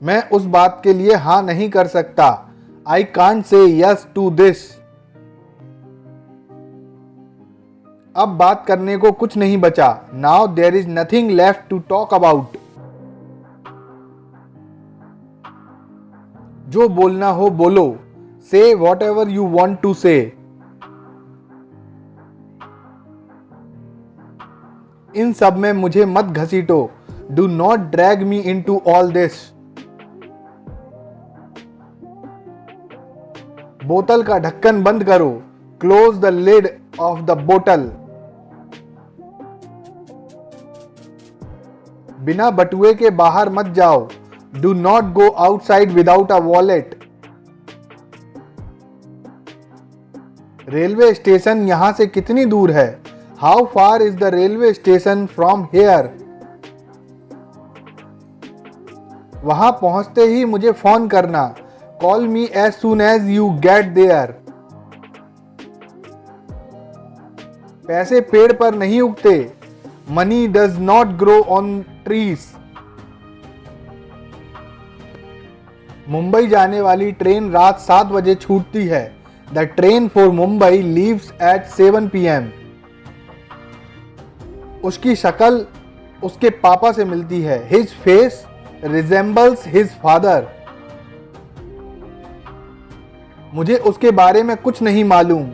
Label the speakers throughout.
Speaker 1: मैं उस बात के लिए हाँ नहीं कर सकता। I can't say yes to this. अब बात करने को कुछ नहीं बचा। Now there is nothing left to talk about. जो बोलना हो बोलो। Say whatever you want to say. इन सब में मुझे मत घसीटो। Do not drag me into all this. बोतल का ढक्कन बंद करो। Close the lid of the बोतल। बिना बटुए के बाहर मत जाओ। Do not go outside without a wallet. Railway station यहां से कितनी दूर है? How far is the railway station from here? वहां पहुंचते ही मुझे फोन करना। Call me as soon as you get there. पैसे पेड़ पर नहीं उगते। Money does not grow on trees. Mumbai जाने वाली ट्रेन रात 7 बजे छूटती है। The train for Mumbai leaves at 7 PM। उसकी शक्ल उसके पापा से मिलती है। His face resembles his father. मुझे उसके बारे में कुछ नहीं मालूम।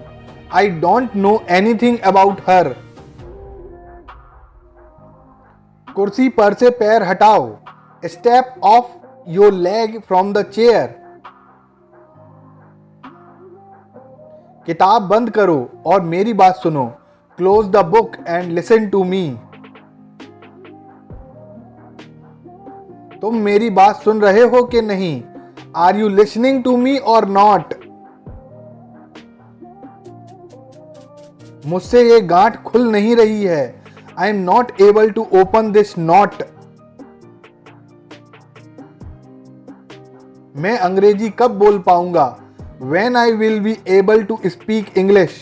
Speaker 1: I don't know anything about her. कुर्सी पर से पैर हटाओ। Step off your leg from the chair. किताब बंद करो और मेरी बात सुनो। Close the book and listen to me. तुम मेरी बात सुन रहे हो कि नहीं? Are you listening to me or not? मुझसे ये गांठ खुल नहीं रही है। I am not able to open this not. मैं अंग्रेजी कब बोल पाऊंगा? When I will be able to speak English?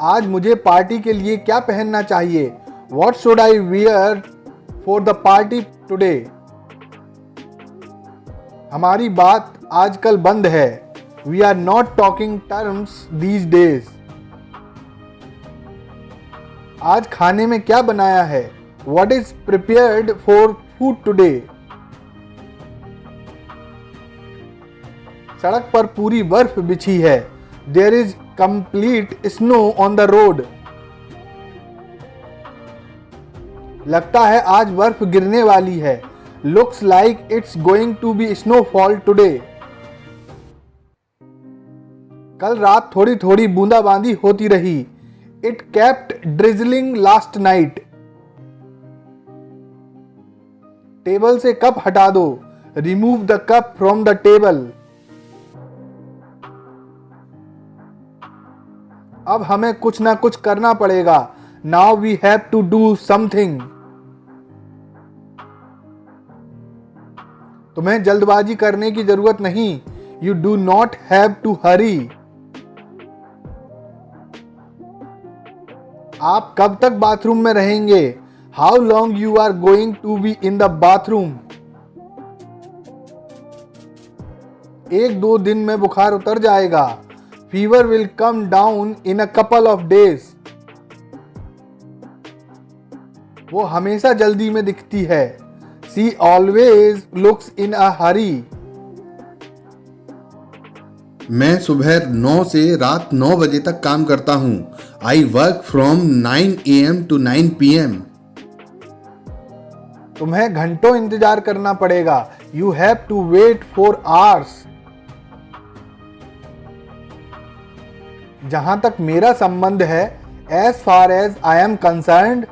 Speaker 1: आज मुझे पार्टी के लिए क्या पहनना चाहिए? What should I wear for the party today? हमारी बात आजकल बंद है। We are not talking terms these days. आज खाने में क्या बनाया है? What is prepared for food today? सड़क पर पूरी बर्फ बिछी है। There is complete snow on the road. लगता है आज बर्फ गिरने वाली है। Looks like it's going to be snowfall today. कल रात थोड़ी थोड़ी बूंदाबांदी होती रही। It kept drizzling last night. Table से कप हटा दो। Remove the cup from the table. अब हमें कुछ ना कुछ करना पड़ेगा। Now we have to do something. तुम्हें जल्दबाजी करने की जरूरत नहीं। You do not have to hurry. आप कब तक बाथरूम में रहेंगे? How long you are going to be in the bathroom? 1-2 दिन में बुखार उतर जाएगा। Fever will come down in a couple of days. वो हमेशा जल्दी में दिखती है। She always looks in a hurry.
Speaker 2: मैं सुबह 9 से रात 9 बजे तक काम करता हूँ। I work from 9 AM to 9 PM.
Speaker 1: तुम्हें घंटों इंतजार करना पड़ेगा। You have to wait for hours. जहां तक मेरा संबंध है, as far as I am concerned,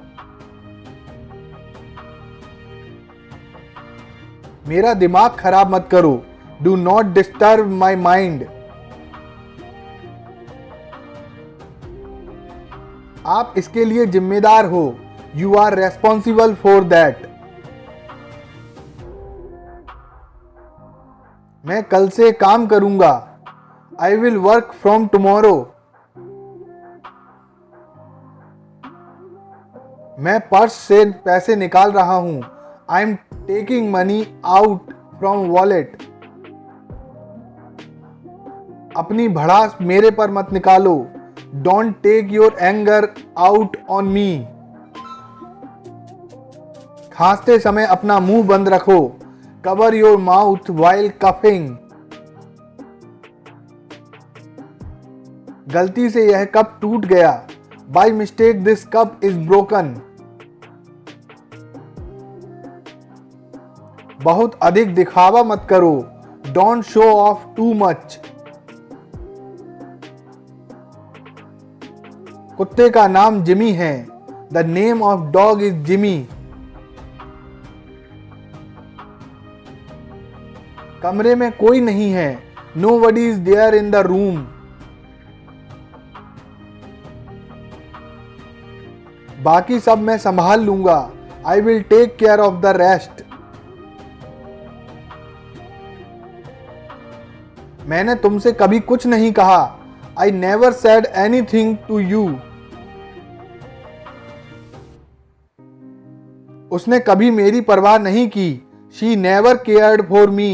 Speaker 1: मेरा दिमाग खराब मत करो। Do not disturb my mind. आप इसके लिए जिम्मेदार हो। You are responsible for that. मैं कल से काम करूंगा। I will work from tomorrow. मैं पर्स से पैसे निकाल रहा हूं। I am taking money out from wallet. अपनी भड़ास मेरे पर मत निकालो। Don't take your anger out on me. खांसते समय अपना मुंह बंद रखो। Cover your mouth while coughing. गलती से यह कप टूट गया। By mistake this cup is broken. बहुत अधिक दिखावा मत करो। Don't show off too much. कुत्ते का नाम जिमी है। The name of dog is Jimmy. कमरे में कोई नहीं है। Nobody is there in the room. बाकी सब मैं संभाल लूंगा। I will take care of the rest. मैंने तुमसे कभी कुछ नहीं कहा। I never said anything to you. उसने कभी मेरी परवाह नहीं की। She never cared for me.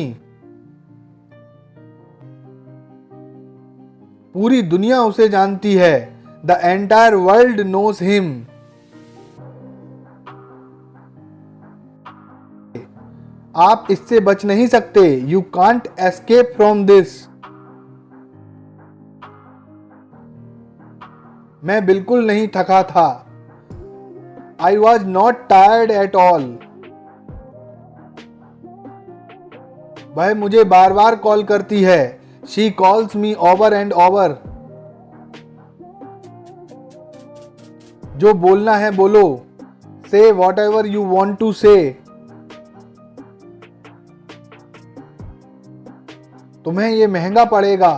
Speaker 1: पूरी दुनिया उसे जानती है। The entire world knows him. आप इससे बच नहीं सकते। You can't escape from this. मैं बिल्कुल नहीं थका था। I was not tired at all. वह मुझे बार बार कॉल करती है। She calls me over and over. जो बोलना है बोलो। Say whatever you want to say. तुम्हें यह महंगा पड़ेगा।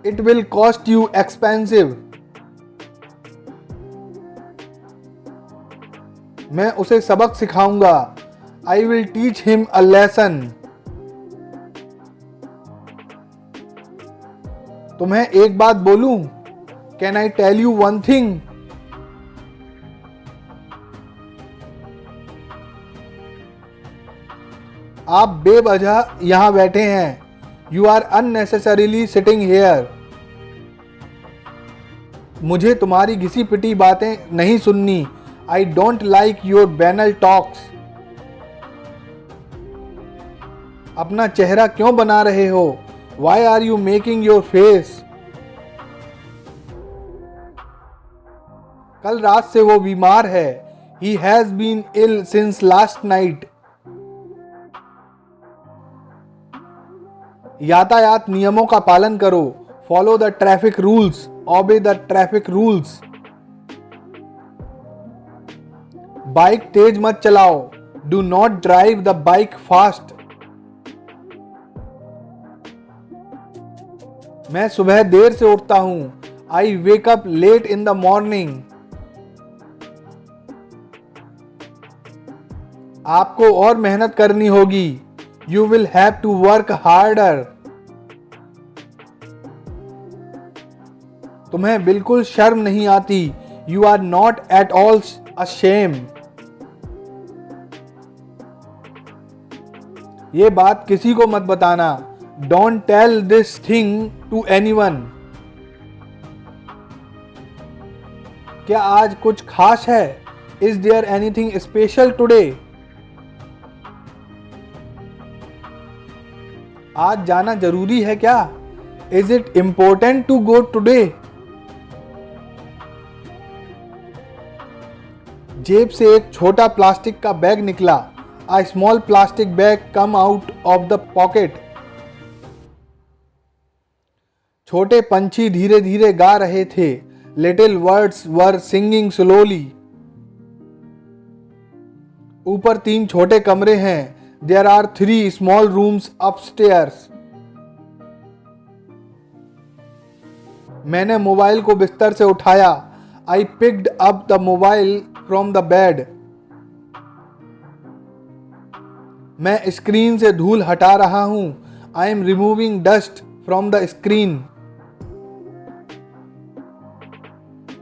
Speaker 1: It will cost you expensive. मैं उसे सबक सिखाऊंगा। I will teach him a lesson. तुम्हें एक बात बोलूं? Can I tell you one thing? आप बेवजह यहां बैठे हैं। You are unnecessarily sitting here. मुझे तुम्हारी घिसी पिटी बातें नहीं सुननी। I don't like your banal talks. अपना चेहरा क्यों बना रहे हो? Why are you making your face? कल रात से वो बीमार है। He has been ill since last night. यातायात नियमों का पालन करो। Follow the traffic rules. Obey the traffic rules. Bike तेज मत चलाओ। Do not drive the bike fast. मैं सुबह देर से उठता हूं। I wake up late in the morning. आपको और मेहनत करनी होगी। You will have to work harder. तुम्हें बिल्कुल शर्म नहीं आती। You are not at all ashamed. ये बात किसी को मत बताना। Don't tell this thing to anyone. क्या आज कुछ खास है? Is there anything special today? आज जाना जरूरी है क्या? Is it important to go today? जेब से एक छोटा प्लास्टिक का बैग निकला। A small plastic bag come out of the pocket. छोटे पंछी धीरे धीरे गा रहे थे। Little words were singing slowly. ऊपर 3 छोटे कमरे हैं। There are 3 small rooms upstairs. मैंने मोबाइल को बिस्तर से उठाया। I picked up the mobile from the bed. मैं स्क्रीन से धूल हटा रहा हूं। I am removing dust from the screen.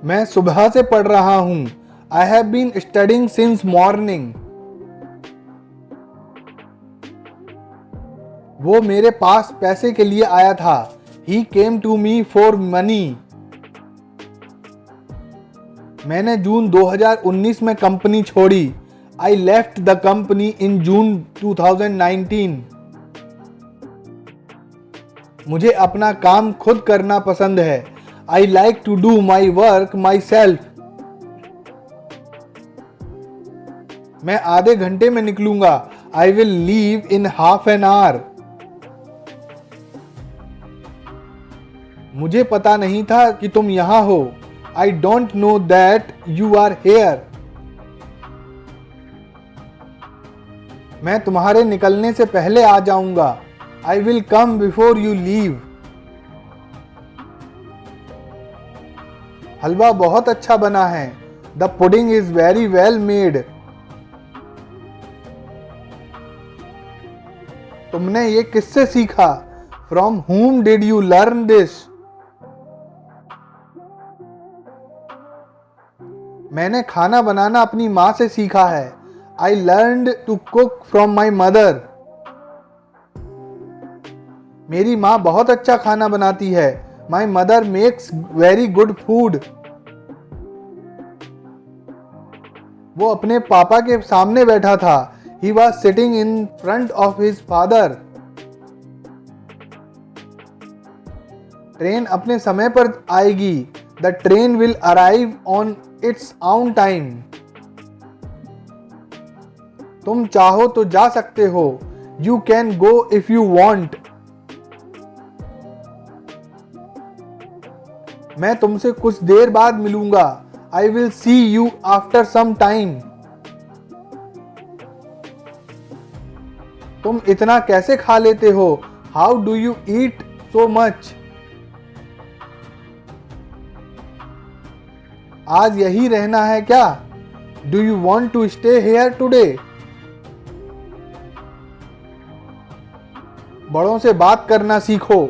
Speaker 1: मैं सुबह से पढ़ रहा हूं। I have been studying since morning. वो मेरे पास पैसे के लिए आया था। He came to me for money. मैंने जून 2019 में कंपनी छोड़ी। I left the company in June 2019. मुझे अपना काम खुद करना पसंद है। I like to do my work myself. मैं आधे घंटे में निकलूंगा। I will leave in half an hour. मुझे पता नहीं था कि तुम यहाँ हो। I don't know that you are here. मैं तुम्हारे निकलने से पहले आ जाऊंगा। I will come before you leave. हलवा बहुत अच्छा बना है। The pudding is very well made. तुमने ये किससे सीखा? From whom did you learn this? मैंने खाना बनाना अपनी माँ से सीखा है। I learned to cook from my mother. मेरी माँ बहुत अच्छा खाना बनाती है। My mother makes very good food. वो अपने पापा के सामने बैठा था। He was sitting in front of his father. Train अपने समय पर आएगी। The train will arrive on its own time. तुम चाहो तो जा सकते हो। You can go if you want. मैं तुमसे कुछ देर बाद मिलूंगा। I will see you after some time. तुम इतना कैसे खा लेते हो? How do you eat so much? आज यही रहना है क्या? Do you want to stay here today? बड़ों से बात करना सीखो।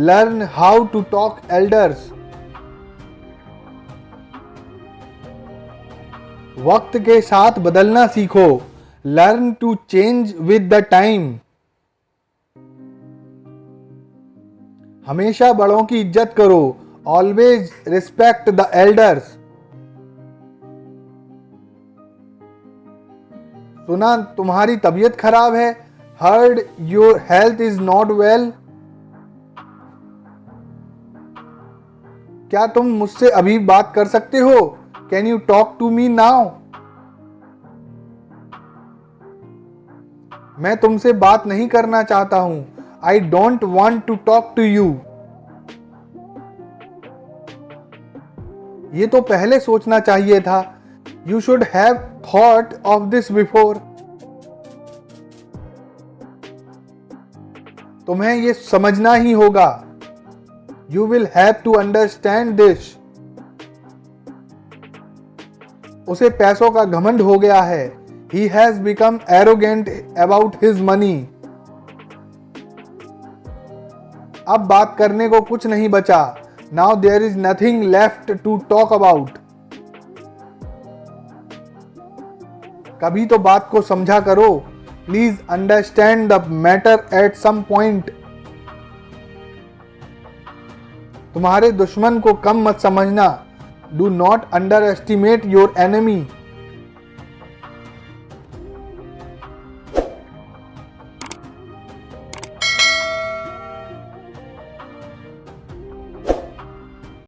Speaker 1: Learn how to talk elders. वक्त के साथ बदलना सीखो। Learn to change with the time. हमेशा बड़ों की इज्जत करो। Always respect the elders. सुना तुम्हारी तबीयत खराब है। Heard your health is not well. क्या तुम मुझसे अभी बात कर सकते हो? Can you talk to me now? मैं तुमसे बात नहीं करना चाहता हूं। I don't want to talk to you. ये तो पहले सोचना चाहिए था। You should have thought of this before. तुम्हें ये समझना ही होगा। You will have to understand this. उसे पैसों का घमंड हो गया है। He has become arrogant about his money. अब बात करने को कुछ नहीं बचा। Now there is nothing left to talk about. कभी तो बात को समझा करो। Please understand the matter at some point. तुम्हारे दुश्मन को कम मत समझना। Do not underestimate your enemy.